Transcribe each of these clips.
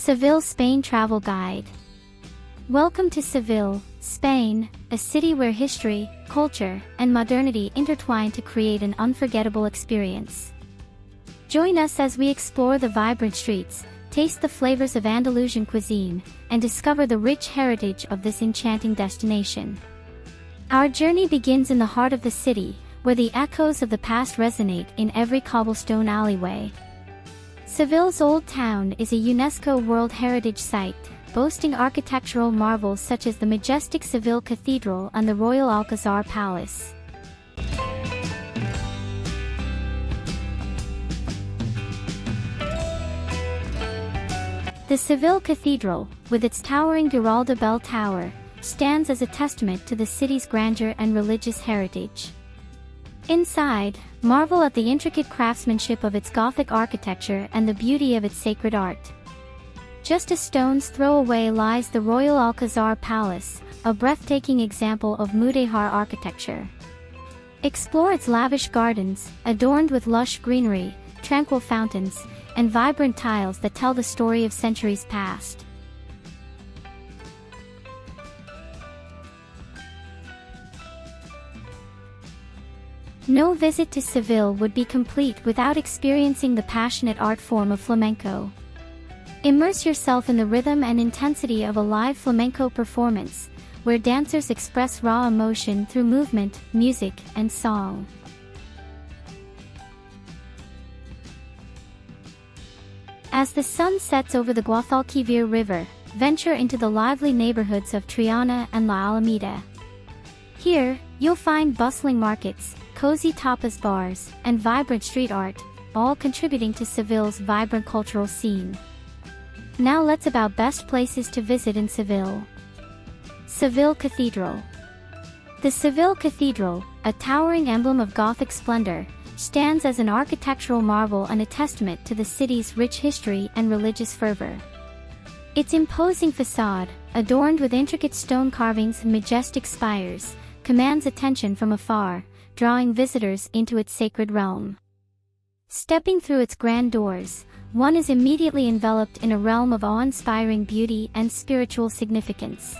Seville, Spain Travel Guide. Welcome to Seville, Spain, a city where history, culture, and modernity intertwine to create an unforgettable experience. Join us as we explore the vibrant streets, taste the flavors of Andalusian cuisine, and discover the rich heritage of this enchanting destination. Our journey begins in the heart of the city, where the echoes of the past resonate in every cobblestone alleyway. Seville's Old Town is a UNESCO World Heritage Site, boasting architectural marvels such as the majestic Seville Cathedral and the Royal Alcázar Palace. The Seville Cathedral, with its towering Giralda Bell Tower, stands as a testament to the city's grandeur and religious heritage. Inside, marvel at the intricate craftsmanship of its Gothic architecture and the beauty of its sacred art. Just a stone's throw away lies the Royal Alcázar Palace, a breathtaking example of mudéjar architecture. Explore its lavish gardens, adorned with lush greenery, tranquil fountains, and vibrant tiles that tell the story of centuries past. No visit to Seville would be complete without experiencing the passionate art form of flamenco. Immerse yourself in the rhythm and intensity of a live flamenco performance, where dancers express raw emotion through movement, music, and song. As the sun sets over the Guadalquivir River, venture into the lively neighborhoods of Triana and La Alameda. Here, you'll find bustling markets, cozy tapas bars, and vibrant street art, all contributing to Seville's vibrant cultural scene. Now let's about best places to visit in Seville. Seville Cathedral. The Seville Cathedral, a towering emblem of Gothic splendor, stands as an architectural marvel and a testament to the city's rich history and religious fervor. Its imposing facade, adorned with intricate stone carvings and majestic spires, commands attention from afar, drawing visitors into its sacred realm. Stepping through its grand doors, one is immediately enveloped in a realm of awe-inspiring beauty and spiritual significance.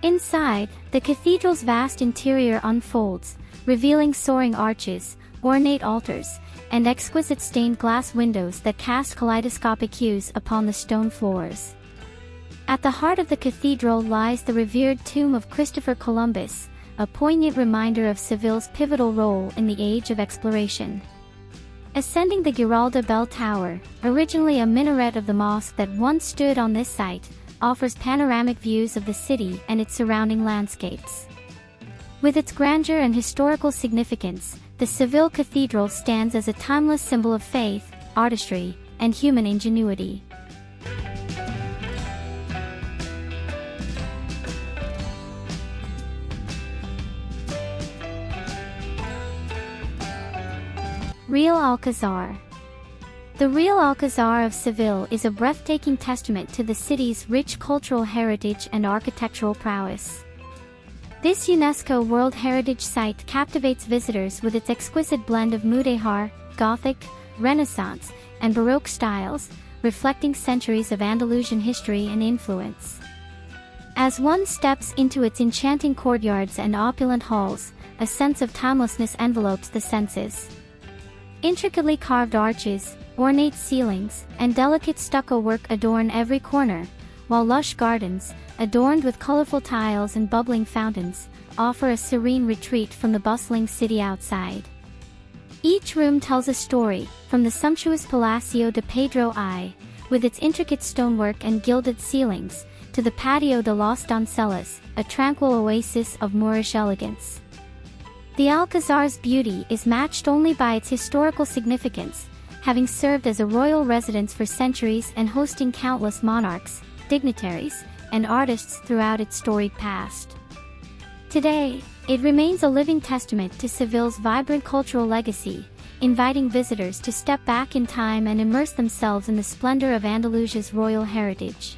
Inside, the cathedral's vast interior unfolds, revealing soaring arches, ornate altars, and exquisite stained glass windows that cast kaleidoscopic hues upon the stone floors. At the heart of the cathedral lies the revered tomb of Christopher Columbus, a poignant reminder of Seville's pivotal role in the age of exploration. Ascending the Giralda Bell Tower, originally a minaret of the mosque that once stood on this site, offers panoramic views of the city and its surrounding landscapes. With its grandeur and historical significance, the Seville Cathedral stands as a timeless symbol of faith, artistry, and human ingenuity. Real Alcázar. The Real Alcázar of Seville is a breathtaking testament to the city's rich cultural heritage and architectural prowess. This UNESCO World Heritage Site captivates visitors with its exquisite blend of mudéjar, Gothic, Renaissance, and Baroque styles, reflecting centuries of Andalusian history and influence. As one steps into its enchanting courtyards and opulent halls, a sense of timelessness envelopes the senses. Intricately carved arches, ornate ceilings, and delicate stucco work adorn every corner, while lush gardens, adorned with colorful tiles and bubbling fountains, offer a serene retreat from the bustling city outside. Each room tells a story, from the sumptuous Palacio de Pedro I, with its intricate stonework and gilded ceilings, to the Patio de los Donceles, a tranquil oasis of Moorish elegance. The Alcázar's beauty is matched only by its historical significance, having served as a royal residence for centuries and hosting countless monarchs, dignitaries, and artists throughout its storied past. Today, it remains a living testament to Seville's vibrant cultural legacy, inviting visitors to step back in time and immerse themselves in the splendor of Andalusia's royal heritage.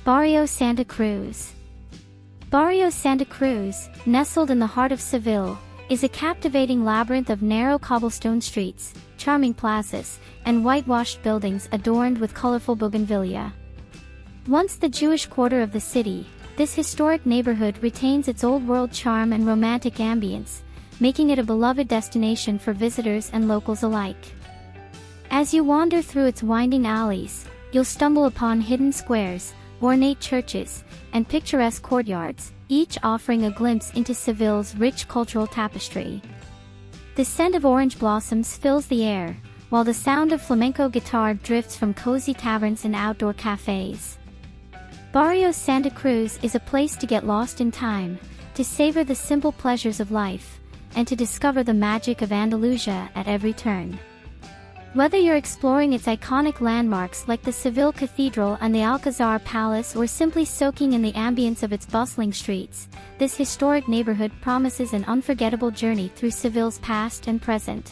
Barrio Santa Cruz. Barrio Santa Cruz, nestled in the heart of Seville, is a captivating labyrinth of narrow cobblestone streets, charming plazas, and whitewashed buildings adorned with colorful bougainvillea. Once the Jewish quarter of the city, this historic neighborhood retains its old-world charm and romantic ambience, making it a beloved destination for visitors and locals alike. As you wander through its winding alleys, you'll stumble upon hidden squares, ornate churches, and picturesque courtyards, each offering a glimpse into Seville's rich cultural tapestry. The scent of orange blossoms fills the air, while the sound of flamenco guitar drifts from cozy taverns and outdoor cafes. Barrio Santa Cruz is a place to get lost in time, to savor the simple pleasures of life, and to discover the magic of Andalusia at every turn. Whether you're exploring its iconic landmarks like the Seville Cathedral and the Alcázar Palace or simply soaking in the ambience of its bustling streets, this historic neighborhood promises an unforgettable journey through Seville's past and present.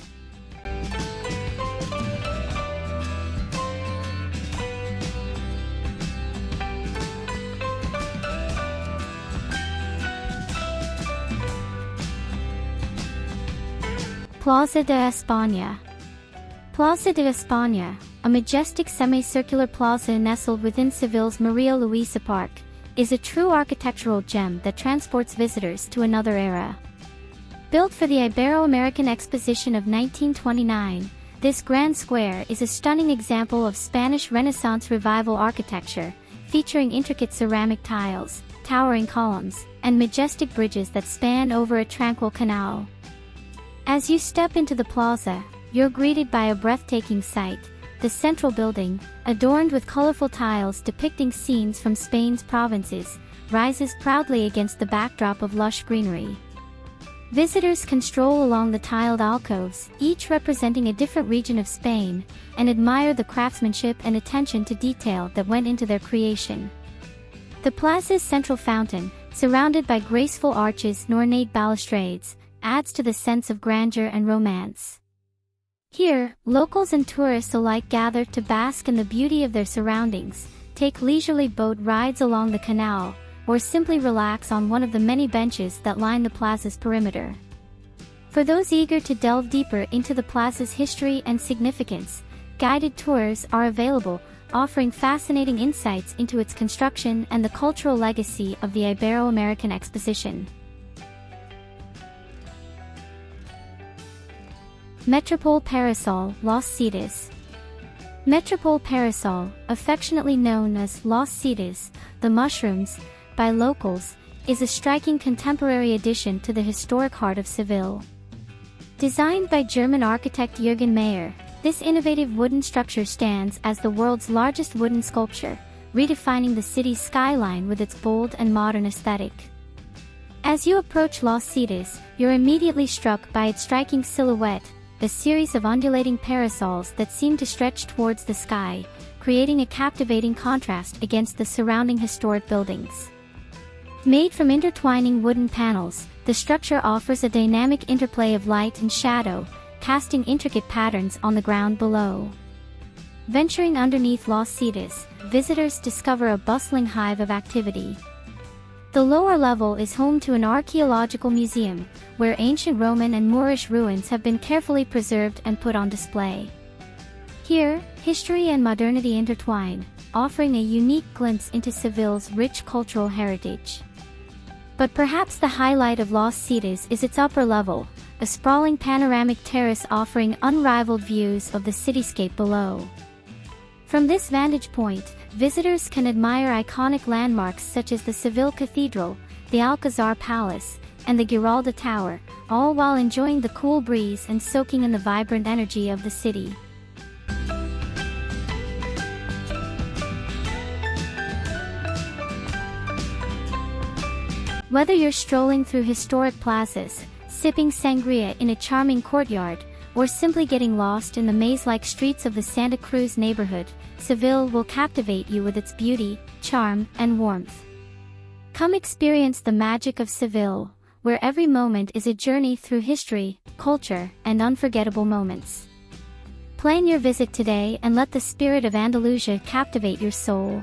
Plaza de España. Plaza de España, a majestic semicircular plaza nestled within Seville's Maria Luisa Park, is a true architectural gem that transports visitors to another era. Built for the Ibero-American Exposition of 1929, this grand square is a stunning example of Spanish Renaissance Revival architecture, featuring intricate ceramic tiles, towering columns, and majestic bridges that span over a tranquil canal. As you step into the plaza, you're greeted by a breathtaking sight. The central building, adorned with colorful tiles depicting scenes from Spain's provinces, rises proudly against the backdrop of lush greenery. Visitors can stroll along the tiled alcoves, each representing a different region of Spain, and admire the craftsmanship and attention to detail that went into their creation. The plaza's central fountain, surrounded by graceful arches and ornate balustrades, adds to the sense of grandeur and romance. Here, locals and tourists alike gather to bask in the beauty of their surroundings, take leisurely boat rides along the canal, or simply relax on one of the many benches that line the plaza's perimeter. For those eager to delve deeper into the plaza's history and significance, guided tours are available, offering fascinating insights into its construction and the cultural legacy of the Ibero-American Exposition. Metropole Parasol, Los Cetas. Metropole Parasol, affectionately known as Los Cetas, the mushrooms, by locals, is a striking contemporary addition to the historic heart of Seville. Designed by German architect Jürgen Mayer, this innovative wooden structure stands as the world's largest wooden sculpture, redefining the city's skyline with its bold and modern aesthetic. As you approach Los Cetas, you're immediately struck by its striking silhouette, a series of undulating parasols that seem to stretch towards the sky, creating a captivating contrast against the surrounding historic buildings. Made from intertwining wooden panels, the structure offers a dynamic interplay of light and shadow, casting intricate patterns on the ground below. Venturing underneath Los Cetas, visitors discover a bustling hive of activity. The lower level is home to an archaeological museum, where ancient Roman and Moorish ruins have been carefully preserved and put on display. Here, history and modernity intertwine, offering a unique glimpse into Seville's rich cultural heritage. But perhaps the highlight of Los Cetas is its upper level, a sprawling panoramic terrace offering unrivaled views of the cityscape below. From this vantage point, visitors can admire iconic landmarks such as the Seville Cathedral, the Alcázar Palace, and the Giralda Tower, all while enjoying the cool breeze and soaking in the vibrant energy of the city. Whether you're strolling through historic plazas, sipping sangria in a charming courtyard, or simply getting lost in the maze-like streets of the Santa Cruz neighborhood, Seville will captivate you with its beauty, charm, and warmth. Come experience the magic of Seville, where every moment is a journey through history, culture, and unforgettable moments. Plan your visit today and let the spirit of Andalusia captivate your soul.